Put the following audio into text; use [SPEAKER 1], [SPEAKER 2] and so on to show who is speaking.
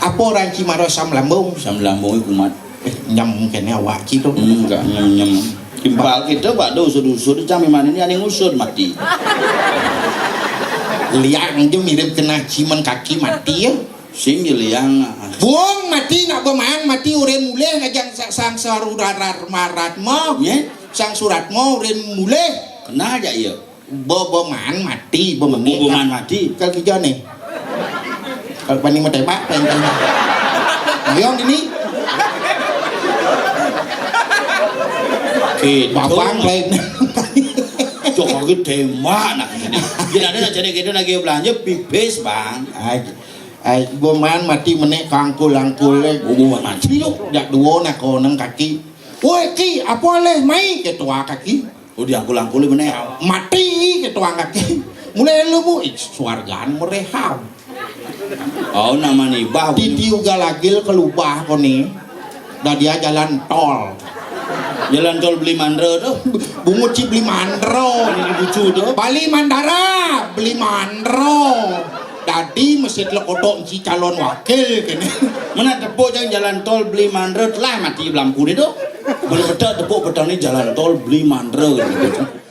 [SPEAKER 1] Apa orang Cimaro sam lambung
[SPEAKER 2] kumat.
[SPEAKER 1] Nyem kene awak gitu.
[SPEAKER 2] Enggak nyem. Kimpal kita Pak usut-usut cami mana ini ada ngusut mati.
[SPEAKER 1] Liang je mirip kena cimen kaki mati ya.
[SPEAKER 2] Sing liang.
[SPEAKER 1] Buang mati nak bermain mati urin mulai ngajang sang sarurat marat mau.
[SPEAKER 2] Ye?
[SPEAKER 1] Sang surat mau urin mulai.
[SPEAKER 2] Kena aja ya.
[SPEAKER 1] Boman mati, boman
[SPEAKER 2] mati.
[SPEAKER 1] Kalau kita nih. Kalau paling mau tembak, paling tembak. Yang ini. Babang lain.
[SPEAKER 2] Coba kita tembak nak ini. Kita ada jadi kita lagi belanja pipis bang.
[SPEAKER 1] Boman mati menek kangkul-angkul.
[SPEAKER 2] Boman mati
[SPEAKER 1] yuk. Jak dua nak kau nang kaki. Woi ki, apa leh mai ketua kaki?
[SPEAKER 2] Oh diangkul-angkul menek.
[SPEAKER 1] Mati ketua kaki. Mulai lu bu, suargan mereham.
[SPEAKER 2] Oh nama nih bah.
[SPEAKER 1] Ditiu galagil kelubah kau nih. Dah dia jalan tol.
[SPEAKER 2] Jalan tol beli mandro tuh.
[SPEAKER 1] Bungut ci beli mandro.
[SPEAKER 2] Ini bucu tuh.
[SPEAKER 1] Bali Mandara beli mandro. Tadi masjid lekodok si calon wakil kene.
[SPEAKER 2] Mana tepuk jangan jalan tol beli mandro lah mati lampu ni tuh. Boleh betul tepuk betul ni jalan tol beli mandro gitu.